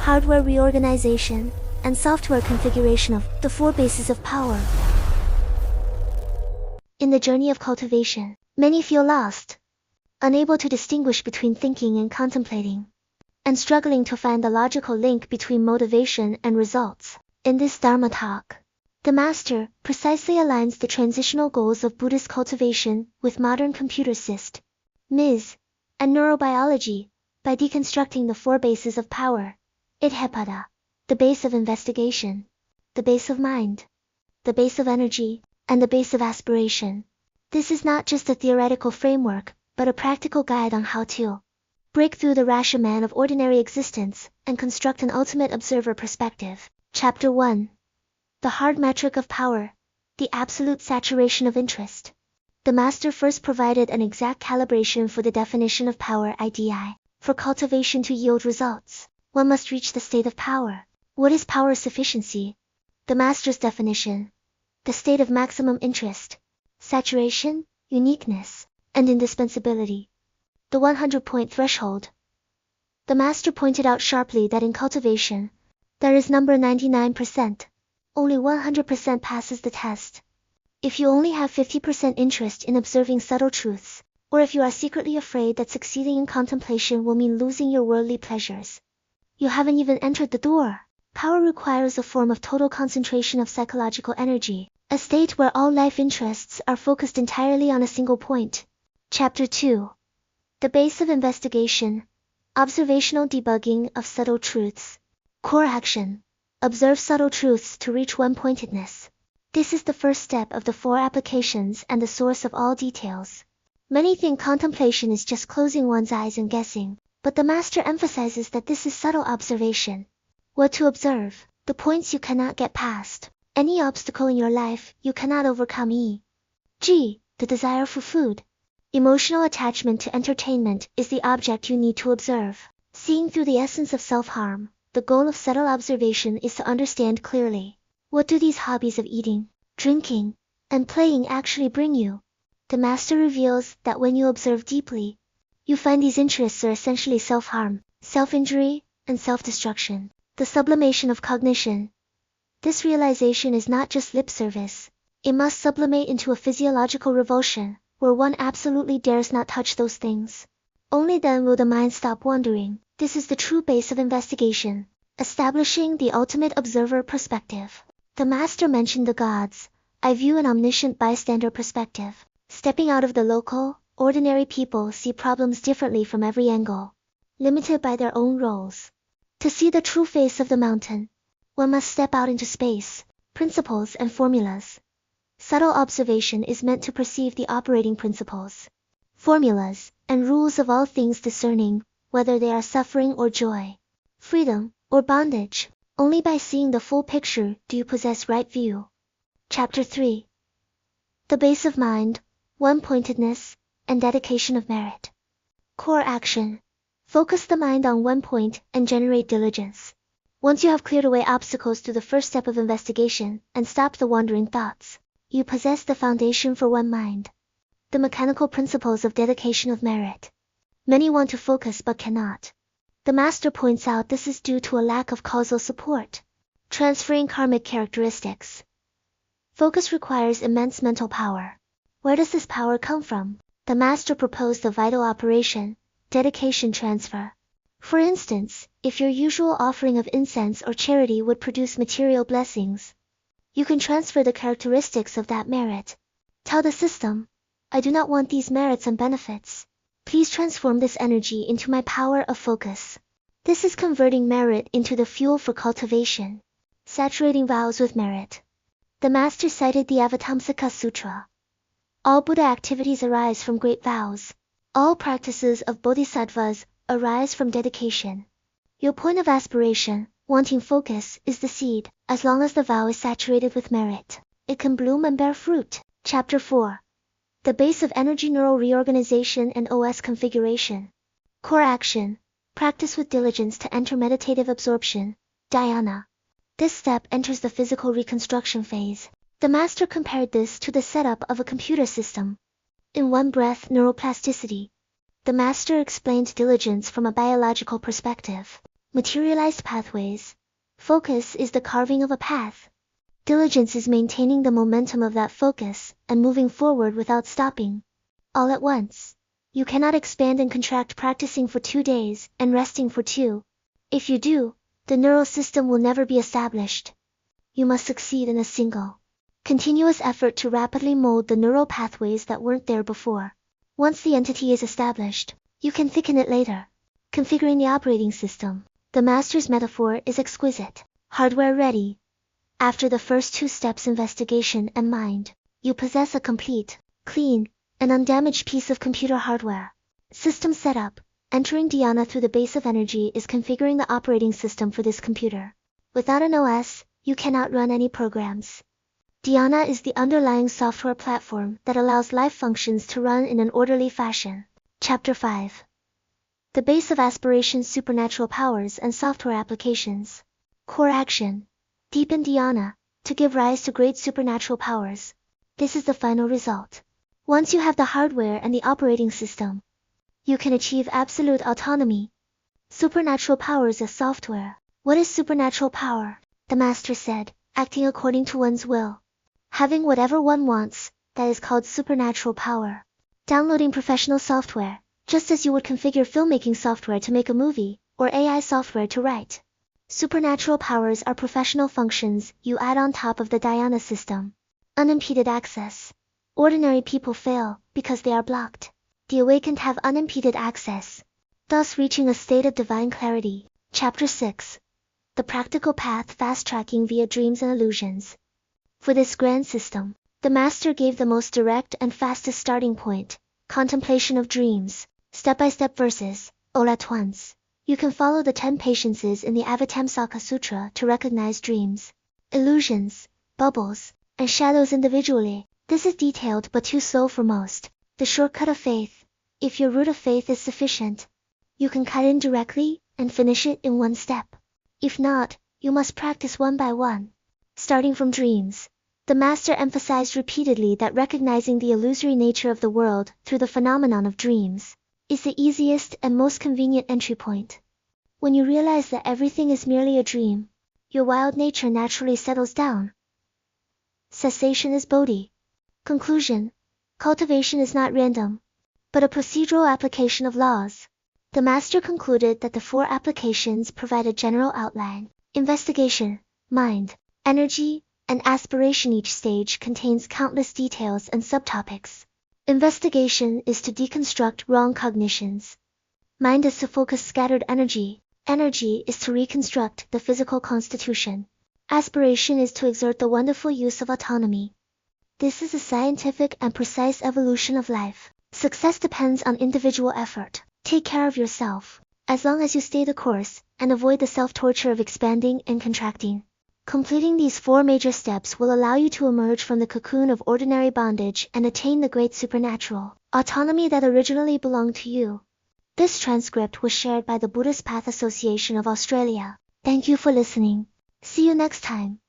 hardware reorganization, and software configuration of the 4 bases of power. In the journey of cultivation, many feel lost, unable to distinguish between thinking and contemplating, and struggling to find the logical link between motivation and results. In this Dharma talk, the Master precisely aligns the transitional goals of Buddhist cultivation with modern computer syst, Ms., and neurobiology by deconstructing the 4 bases of power: Idhepada, the base of investigation, the base of mind, the base of energy, and the base of aspiration. This is not just a theoretical framework, but a practical guide on how to break through the rashomon of ordinary existence and construct an ultimate observer perspective. Chapter 1. The hard metric of power, the absolute saturation of interest. The Master first provided an exact calibration for the definition of power IDI. For cultivation to yield results, one must reach the state of power. What is power sufficiency? The Master's definition: the state of maximum interest, saturation, uniqueness, and indispensability. The 100-point threshold. The Master pointed out sharply that in cultivation, there is number 99%. Only 100% passes the test. If you only have 50% interest in observing subtle truths, or if you are secretly afraid that succeeding in contemplation will mean losing your worldly pleasures, you haven't even entered the door. Power requires a form of total concentration of psychological energy, a state where all life interests are focused entirely on a single point. Chapter 2. The base of investigation, observational debugging of subtle truths. Core action: observe subtle truths to reach one-pointedness. This is the first step of the 4 applications and the source of all details. Many think contemplation is just closing one's eyes and guessing, but the Master emphasizes that this is subtle observation. What to observe: the points you cannot get past, any obstacle in your life you cannot overcome, e.g., the desire for food. Emotional attachment to entertainment is the object you need to observe. Seeing through the essence of self-harm, the goal of subtle observation is to understand clearly. What do these hobbies of eating, drinking, and playing actually bring you? The Master reveals that when you observe deeply, you find these interests are essentially self-harm, self-injury, and self-destruction. The sublimation of cognition. This realization is not just lip service. It must sublimate into a physiological revulsion, where one absolutely dares not touch those things. Only then will the mind stop wandering. This is the true base of investigation, establishing the ultimate observer perspective. The Master mentioned the gods. I view an omniscient bystander perspective. Stepping out of the local, ordinary people see problems differently from every angle, limited by their own roles. To see the true face of the mountain, one must step out into space, principles and formulas. Subtle observation is meant to perceive the operating principles, formulas, and rules of all things, discerning whether they are suffering or joy, freedom or bondage. Only by seeing the full picture do you possess right view. Chapter 3. The base of mind, one-pointedness, and dedication of merit. Core action: focus the mind on one point and generate diligence. Once you have cleared away obstacles through the first step of investigation and stopped the wandering thoughts, you possess the foundation for one mind. The mechanical principles of dedication of merit. Many want to focus but cannot. The Master points out this is due to a lack of causal support. Transferring karmic characteristics. Focus requires immense mental power. Where does this power come from? The Master proposed the vital operation, dedication transfer. For instance, if your usual offering of incense or charity would produce material blessings, you can transfer the characteristics of that merit. Tell the system, I do not want these merits and benefits. Please transform this energy into my power of focus. This is converting merit into the fuel for cultivation. Saturating vows with merit. The Master cited the Avatamsaka Sutra. All Buddha activities arise from great vows. All practices of bodhisattvas arise from dedication. Your point of aspiration, wanting focus, is the seed. As long as the vow is saturated with merit, it can bloom and bear fruit. Chapter 4. The base of energy: neural reorganization and OS configuration. Core action: practice with diligence to enter meditative absorption, dhyana. This step enters the physical reconstruction phase. The Master compared this to the setup of a computer system. In one breath, neuroplasticity. The Master explained diligence from a biological perspective. Materialized pathways. Focus is the carving of a path. Diligence is maintaining the momentum of that focus and moving forward without stopping. All at once. You cannot expand and contract practicing for 2 days and resting for 2. If you do, the neural system will never be established. You must succeed in a single, continuous effort to rapidly mold the neural pathways that weren't there before. Once the entity is established, you can thicken it later. Configuring the operating system. The master's metaphor is exquisite. Hardware ready. After the first 2 steps, investigation and mind, you possess a complete, clean, and undamaged piece of computer hardware. System setup. Entering dhyana through the base of energy is configuring the operating system for this computer. Without an OS, you cannot run any programs. Dhyana is the underlying software platform that allows life functions to run in an orderly fashion. Chapter 5. The base of aspirations, supernatural powers and software applications. Core action. Deepen dhyana, to give rise to great supernatural powers. This is the final result. Once you have the hardware and the operating system, you can achieve absolute autonomy. Supernatural powers as software. What is supernatural power? The master said, acting according to one's will. Having whatever one wants, that is called supernatural power. Downloading professional software, just as you would configure filmmaking software to make a movie, or AI software to write. Supernatural powers are professional functions you add on top of the dhyana system. Unimpeded access. Ordinary people fail, because they are blocked. The awakened have unimpeded access, thus reaching a state of divine clarity. Chapter 6. The practical path, fast-tracking via dreams and illusions. For this grand system, the master gave the most direct and fastest starting point, contemplation of dreams, step-by-step verses, all at once. You can follow the 10 patiences in the Avatamsaka Sutra to recognize dreams, illusions, bubbles, and shadows individually. This is detailed but too slow for most. The shortcut of faith. If your root of faith is sufficient, you can cut in directly and finish it in 1 step. If not, you must practice one by one. Starting from dreams. The master emphasized repeatedly that recognizing the illusory nature of the world through the phenomenon of dreams is the easiest and most convenient entry point. When you realize that everything is merely a dream, your wild nature naturally settles down. Cessation is bodhi. Conclusion. Cultivation is not random, but a procedural application of laws. The master concluded that the 4 applications provide a general outline. Investigation, mind, energy, and aspiration. Each stage contains countless details and subtopics. Investigation is to deconstruct wrong cognitions. Mind is to focus scattered energy. Energy is to reconstruct the physical constitution. Aspiration is to exert the wonderful use of autonomy. This is a scientific and precise evolution of life. Success depends on individual effort. Take care of yourself, as long as you stay the course, and avoid the self-torture of expanding and contracting. Completing these 4 major steps will allow you to emerge from the cocoon of ordinary bondage and attain the great supernatural autonomy that originally belonged to you. This transcript was shared by the Buddhist Path Association of Australia. Thank you for listening. See you next time.